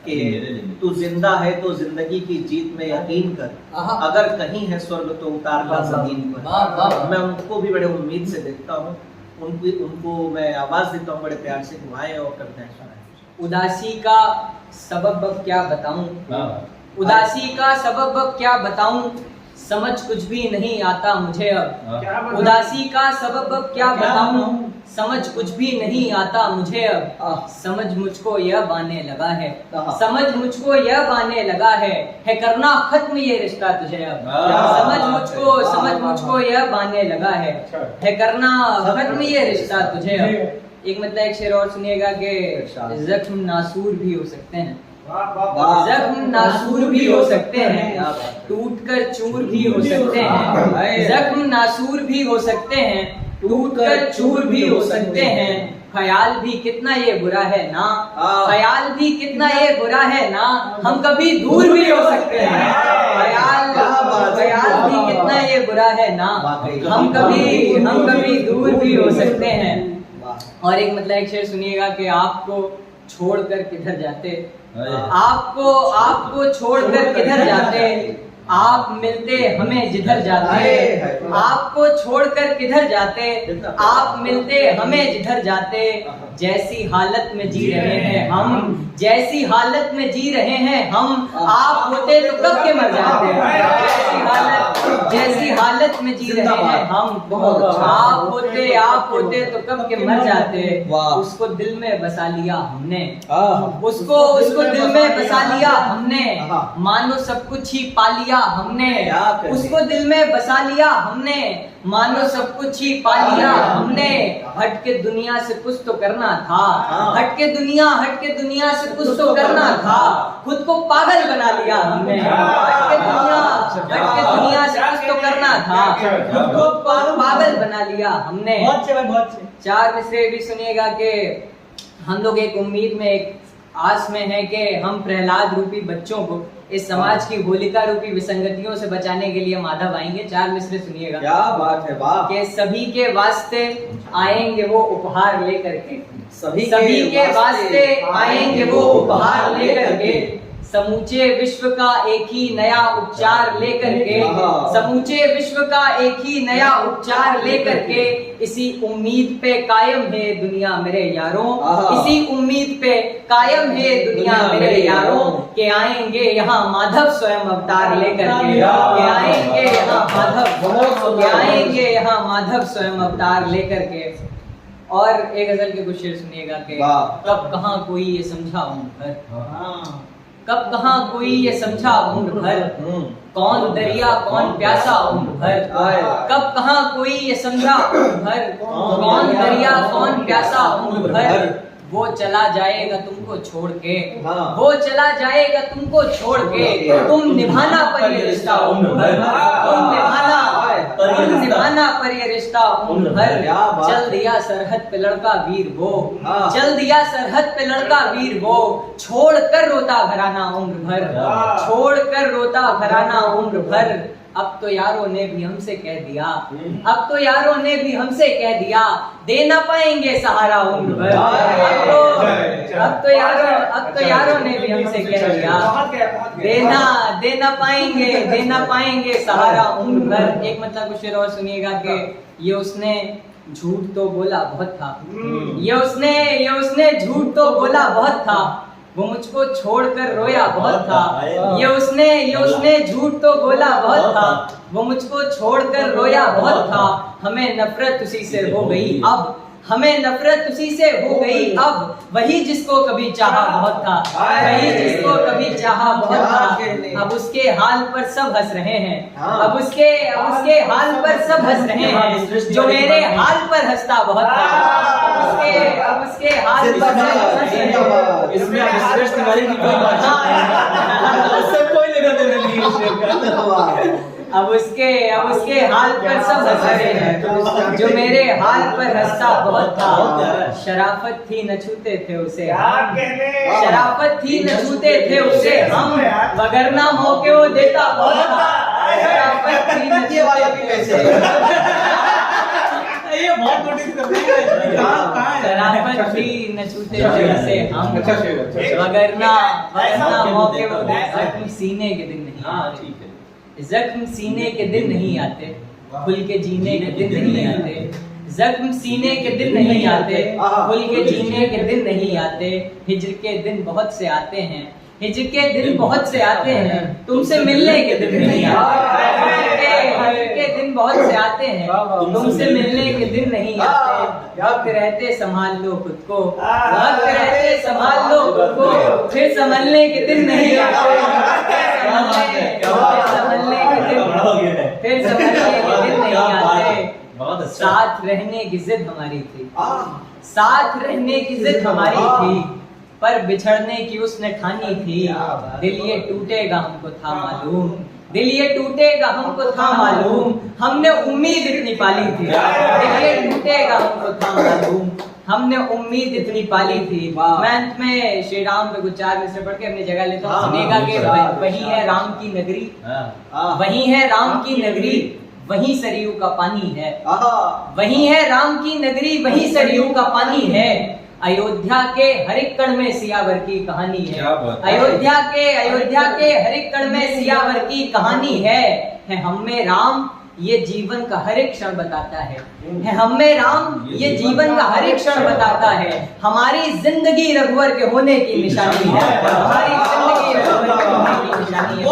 कि तू जिंदा है तो जिंदगी की जीत में यकीन कर, अगर कहीं है स्वर्ग तो उतार ला जमीन पर। मैं उनको भी बड़े उम्मीद से देखता हूँ, उनको मैं आवाज देता हूँ बड़े प्यार से, दुआएं और कविताएं सुनाएं। उदासी का सबब अब क्या बताऊं, उदासी का सबब अब क्या बताऊं, समझ कुछ भी नहीं आता मुझे अब। उदासी का सबब अब क्या बताऊं, समझ कुछ भी नहीं आता मुझे अब। समझ मुझको यह आने लगा है, समझ मुझको यह आने लगा है करना खत्म ये रिश्ता तुझे अब। समझ मुझको यह आने लगा है करना खत्म ये रिश्ता तुझे अब। एक मतलब एक शेर और सुनिएगा कि जख्म नासूर भी हो सकते हैं, जख्म नासूर भी हो सकते हैं, टूटकर चूर भी हो सकते हैं। जख्म नासूर भी हो सकते हैं, टूटकर चूर भी हो सकते हैं। ख्याल भी कितना ये बुरा है ना, ख्याल भी कितना ये बुरा है ना, हम कभी दूर भी हो सकते हैं। ख्याल भी कितना ये बुरा है ना, हम कभी दूर भी हो सकते हैं। और एक मतलब एक शेर सुनिएगा कि आपको छोड़कर किधर जाते, आपको छोड़कर किधर जाते, आप मिलते हमें जिधर जाते। आपको छोड़कर किधर जाते, आप मिलते हमें जिधर जाते। जैसी हालत में जी रहे हैं हम, जैसी हालत में जी रहे हैं हम, आप होते तो कब के मर जाते। जैसी हालत में जी रहे हैं हम, आप होते तो कब के मर जाते। उसको दिल में बसा लिया हमने, उसको दिल में बसा लिया हमने, मानो सब कुछ ही पा लिया हमने। उसको दिल में बसा लिया हमने, मानो सब कुछ ही पा लिया हमने। हट के दुनिया से कुछ तो करना था, हट के दुनिया से कुछ तो करना था। खुद को पागल बना लिया हमने, हट के दुनिया से कुछ तो करना था। खुद को पागल बना लिया हमने। चार मिसरे भी सुनिएगा कि हम लोग एक उम्मीद में, एक आस में है कि हम प्रहलाद रूपी बच्चों को इस समाज की होलिका रूपी विसंगतियों से बचाने के लिए माधव आएंगे। चार मिसरे सुनिएगा। क्या बात है, वाह। कि सभी के वास्ते आएंगे वो उपहार लेकर के, सभी के वास्ते आएंगे वो उपहार लेकर के। समूचे विश्व का एक ही नया उपचार लेकर के, समूचे विश्व का एक ही नया उपचार लेकर के। इसी उम्मीद पे कायम है दुनिया मेरे यारों, इसी उम्मीद पे कायम है दुनिया मेरे यारों। के आएंगे यहाँ माधव स्वयं अवतार लेकर के, आएंगे यहाँ माधव, आएंगे यहाँ माधव स्वयं अवतार लेकर के। और एक गजल के कुछ शेर सुनिएगा कि कब कहाँ कोई ये समझा उम्र भर, कब कहाँ कोई ये समझा उम्र भर। कौन दरिया कौन प्यासा उम्र भर, कब कहाँ कोई ये समझा उम्र भर। कौन दरिया कौन प्यासा उम्र भर। वो चला जाएगा तुमको छोड़ के, वो चला जाएगा तुमको छोड़ के। तुम निभाना पर ये रिश्ता उम्र भर, तुम निभाना पर ये रिश्ता उम्र भर। चल दिया सरहद पे लड़का वीर वो, चल दिया सरहद पे लड़का वीर वो। छोड़ कर रोता घराना उम्र भर, छोड़ कर रोता घराना उम्र भर। अब तो यारों ने भी हमसे कह दिया, अब तो यारों ने भी हमसे कह दिया, दे ना पाएंगे सहारा उम्र भर। अब तो यारों ने भी हमसे कह दिया, दे ना पाएंगे सहारा उम्र भर। एक मतलब कुछ शेर और सुनिएगा कि ये उसने झूठ तो बोला बहुत था, ये उसने झूठ तो बोला बहुत था। वो मुझको छोड़कर रोया बहुत था, ये उसने झूठ तो बोला बहुत था। वो मुझको छोड़कर रोया बहुत था। हमें नफरत उसी से हो गई अब, हमें नफरत उसी से हो गई अब। वही जिसको कभी चाहा बहुत था, वही जिसको कभी चाहा बहुत था। अब उसके हाल पर सब हंस रहे हैं, अब उसके हाल पर सब हंस रहे हैं। जो मेरे हाल पर हंसता बहुत था, अब उसके हाल पर सब हंस रहे हैं। इसमें श्रेष्ठ वाली की कोई बात नहीं, उससे कोई लेना देना नहीं। अब उसके हाल पर सब हंस रहे हैं। जो मेरे हाल पर हंसता बहुत था। शराफत थी न छूते थे उसे, शराफत थी न छूते थे उसे हम, वगरना मौके वो देता बहुत था। शराफत थी न छूते थे उसे। बहुत नोटिस कर रहे हैं कहां है शराफत भी न छूटे से हम वगरना मौके वो जख्म सीने के दिन नहीं आते। ठीक है। जख्म सीने के दिन नहीं आते, खुल के जीने के दिन नहीं आते। जख्म सीने के दिन नहीं आते, खुल के जीने के दिन नहीं आते। हिज्र के दिन बहुत से आते हैं, हिज्र के दिन बहुत से आते हैं, तुमसे मिलने के दिन नहीं आते। हिज्र के दिन बहुत से आते हैं, तुमसे मिलने के दिन नहीं आते। वक्त रहते संभाल लो खुद को, वक्त रहते संभाल लो खुद को, फिर संभलने के दिन नहीं आते। संभलने के दिन, फिर संभलने के दिन नहीं आते। साथ रहने की जिद हमारी थी, साथ रहने की जिद हमारी थी, पर बिछड़ने की उसने ठानी थी। दिल ये टूटेगा हमको था मालूम, दिल ये टूटेगा हमको था मालूम, हमने उम्मीद इतनी पाली थी। दिल ये टूटेगा हमको था मालूम, हमने उम्मीद इतनी पाली थी। मैं अंत में श्री राम पे कुछ 4 मिसरे पढ़ के अपनी जगह लेता हूँ। सुनेगा कि वही है राम की नगरी, वही है राम की नगरी, वही सरयू का पानी है। वही है राम की नगरी, वही सरयू का पानी है। अयोध्या के हर एक कण में सियावर की कहानी है। अयोध्या के हर एक कण में सियावर की कहानी है। हम में राम ये जीवन का हर एक क्षण बताता है। हम में राम ये जीवन का हर एक क्षण बताता है। हमारी जिंदगी रघुवर के होने की निशानी है। हमारी जिंदगी रघुवर के होने की निशानी है।